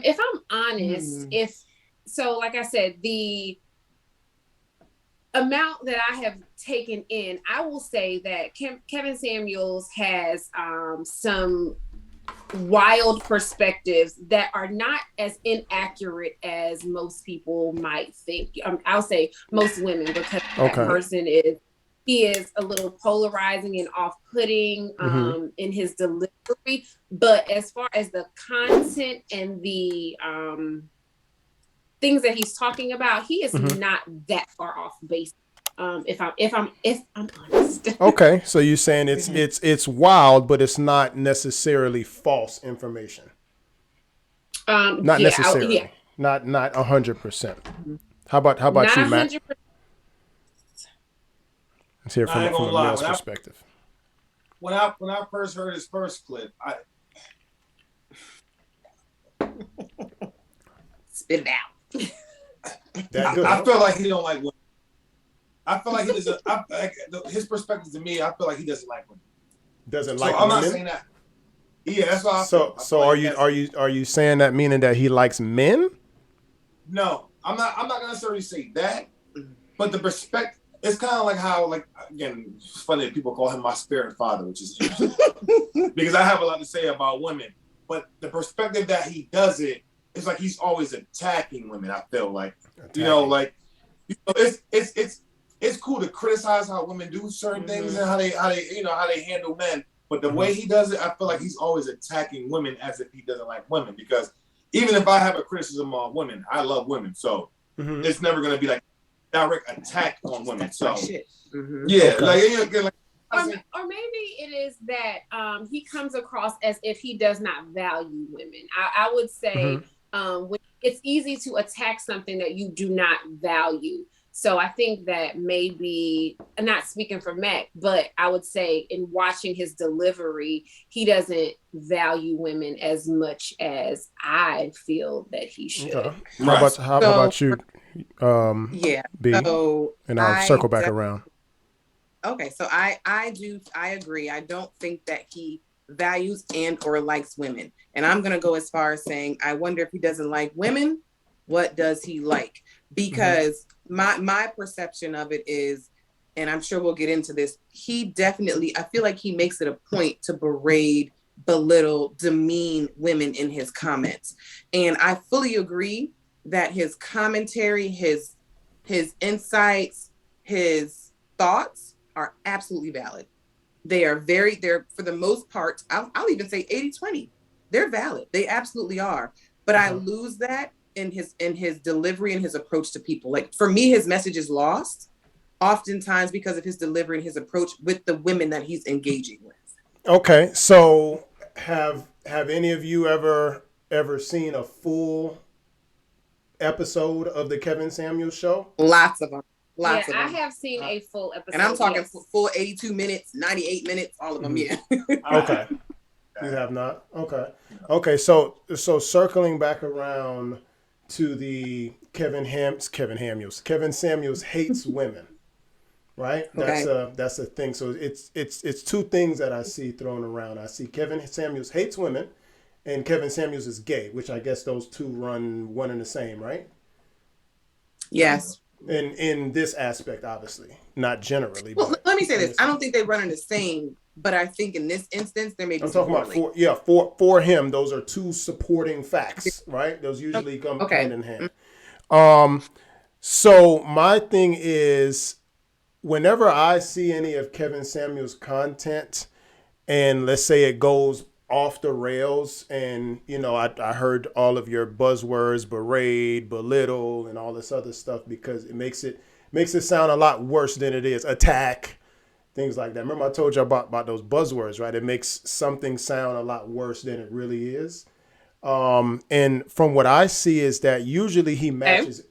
If I'm honest, if so, like I said, the amount that I have taken in, I will say that Kevin Samuels has some wild perspectives that are not as inaccurate as most people might think. I'll say most women, because that Okay. person is he is a little polarizing and off-putting in his delivery. But as far as the content and the things that he's talking about, he is not that far off base. If I'm honest. Okay. So you're saying it's wild, but it's not necessarily false information. Not Yeah, necessarily. Not 100%. How about not you, a Matt? hundred percent. Let's hear I ain't from gonna a lie. male's perspective. When I first heard his first clip, Spit it out. That good, I huh? feel like he don't like women. I feel like he doesn't. His perspective to me, I feel like he doesn't like women. Doesn't So like I'm not women. saying that. Yeah, that's what I So feel. I feel so are like you that's, are you are you saying that meaning that he likes men? no, I'm not. I'm not gonna necessarily say that, but the perspective. It's kind of like how, like, again, it's funny that people call him my spirit father, which is because I have a lot to say about women. But the perspective that he does it, it's like he's always attacking women. I feel like, like, it's cool to criticize how women do certain things and how they handle men. But the way he does it, I feel like he's always attacking women as if he doesn't like women. Because even if I have a criticism on women, I love women, so it's never gonna be like direct attack on women. So yeah, Okay. Or maybe it is that he comes across as if he does not value women. I would say when it's easy to attack something that you do not value. So I think that maybe, I'm not speaking for Mac, but I would say in watching his delivery, he doesn't value women as much as I feel that he Okay. should. How right. about how, how So about you, yeah. B? So And I'll I circle back around. okay. So I agree. I don't think that he values and or likes women. And I'm gonna go as far as saying I wonder if he doesn't like women, what does he like? Because my perception of it is, and I'm sure we'll get into this, he definitely, I feel like he makes it a point to berate, belittle, demean women in his comments. And I fully agree that his commentary, his insights, his thoughts are absolutely valid. They're for the most part, I'll even say 80-20. They're valid. They absolutely are. But I lose that in his delivery and his approach to people. Like for me, his message is lost oftentimes because of his delivery and his approach with the women that he's engaging with. Okay. So have any of you ever seen a full episode of the Kevin Samuels show? Lots of them. Yeah, Lots of I them. have seen a full episode. And I'm talking yes. full 82 minutes, 98 minutes, all of them. Yeah. Okay. You have not? Okay. Okay, so circling back around to the Kevin Samuels hates women, right? That's Okay. a thing. So it's two things that I see thrown around. I see Kevin Samuels hates women and Kevin Samuels is gay, which I guess those two run one and the same, right? Yes. In this aspect, obviously, not generally, Well, but let me say in this. this I don't think they run in the same, but I think in this instance, there may be I'm some talking about correlation. for him, those are two supporting facts, right? Those usually come hand Okay. in hand. So my thing is, whenever I see any of Kevin Samuels' content, and let's say it goes off the rails, and I heard all of your buzzwords, berate, belittle, and all this other stuff because it makes it sound a lot worse than it is. Attack, things like that. Remember I told you about those buzzwords, right? It makes something sound a lot worse than it really is. And from what I see is that usually he matches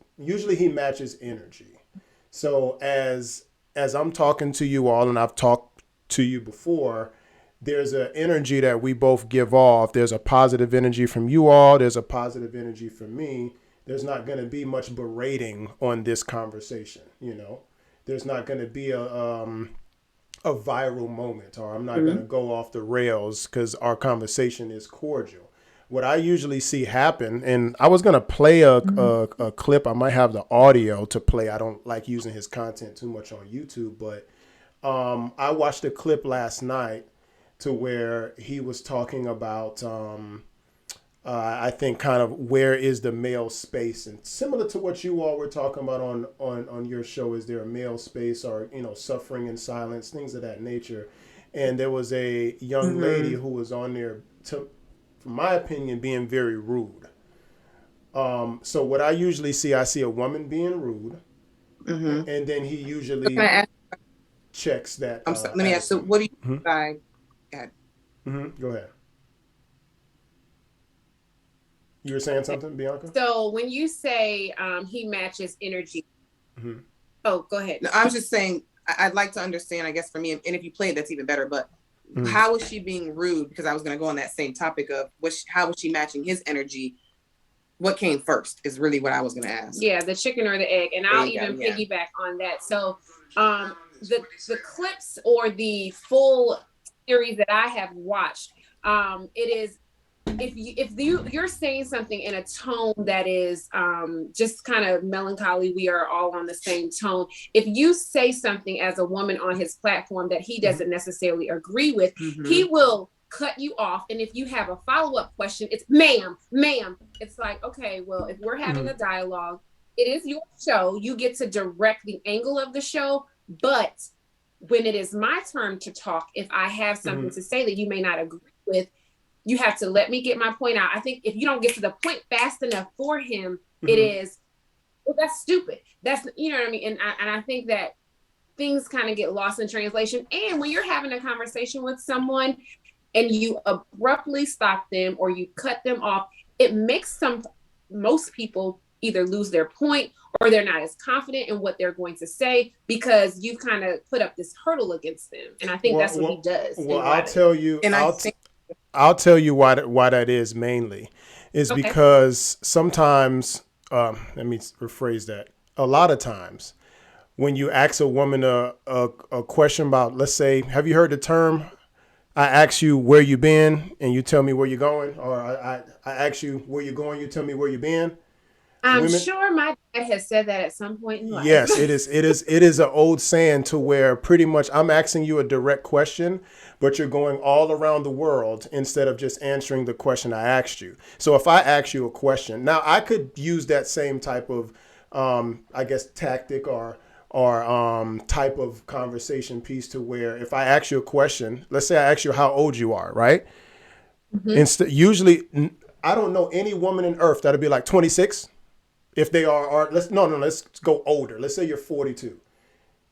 energy. So as I'm talking to you all, and I've talked to you before, there's an energy that we both give off. There's a positive energy from you all. There's a positive energy from me. There's not going to be much berating on this conversation. There's not going to be a viral moment, or I'm not going to go off the rails because our conversation is cordial. what I usually see happen, and I was gonna play a clip. I might have the audio to play. I don't like using his content too much on YouTube, but I watched a clip last night to where he was talking about I think kind of where is the male space, and similar to what you all were talking about on your show, is there a male space, or suffering in silence, things of that nature. And there was a young lady who was on there, from my opinion, being very rude. So what I usually see, I see a woman being rude, and then he usually checks that. I'm sorry, let me ask. So, what do you by? Go ahead. You were saying something, Bianca? So when you say he matches energy, oh, go ahead. No, I was just saying I'd like to understand. I guess for me, and if you play it, that's even better. But how was she being rude? Because I was going to go on that same topic of how was she matching his energy? What came first is really what I was going to ask. Yeah, the chicken or the egg, and I'll even piggyback on that. So the clips or the full series that I have watched, it is. If you're saying something in a tone that is just kind of melancholy, we are all on the same tone. If you say something as a woman on his platform that he doesn't necessarily agree with, he will cut you off. And if you have a follow-up question, it's ma'am. It's like, okay, well, if we're having a dialogue, it is your show. You get to direct the angle of the show. But when it is my turn to talk, if I have something to say that you may not agree with, you have to let me get my point out. I think if you don't get to the point fast enough for him, it is, well, that's stupid. That's, you know what I mean? And I think that things kind of get lost in translation. And when you're having a conversation with someone and you abruptly stop them or you cut them off, it makes most people either lose their point or they're not as confident in what they're going to say because you've kind of put up this hurdle against them. And I think that's what he does. Well, I'll tell you why that is mainly is because sometimes, let me rephrase that. A lot of times when you ask a woman a question about, let's say, have you heard the term, I ask you where you been and you tell me where you're going, or I ask you where you're going, you tell me where you've been. I'm sure my dad has said that at some point in life. Yes, it is an old saying to where pretty much I'm asking you a direct question, but you're going all around the world instead of just answering the question I asked you. So if I ask you a question, now I could use that same type of, I guess, tactic or type of conversation piece to where if I ask you a question, let's say I ask you how old you are, right? Usually, I don't know any woman on earth that'll be like 26. If they are let's go older. Let's say you're 42.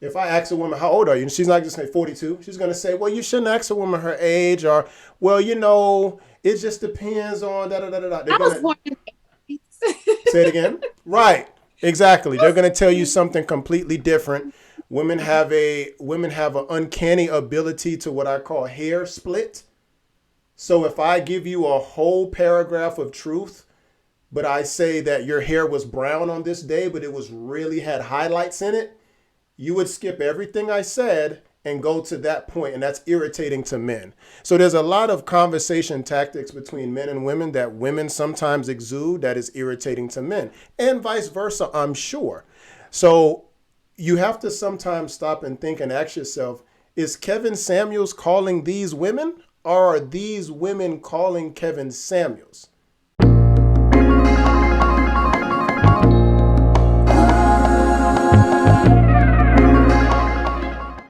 If I ask a woman, how old are you? And she's not just say 42. She's going to say, well, you shouldn't ask a woman her age, or, well, it just depends on da-da-da-da-da. I was born in the 80s. Say it again. Right. Exactly. They're going to tell you something completely different. Women have an uncanny ability to what I call hair split. So if I give you a whole paragraph of truth, but I say that your hair was brown on this day, but it was really had highlights in it, you would skip everything I said and go to that point, and that's irritating to men. So there's a lot of conversation tactics between men and women that women sometimes exude that is irritating to men, and vice versa, I'm sure. So you have to sometimes stop and think and ask yourself, is Kevin Samuels calling these women, or are these women calling Kevin Samuels?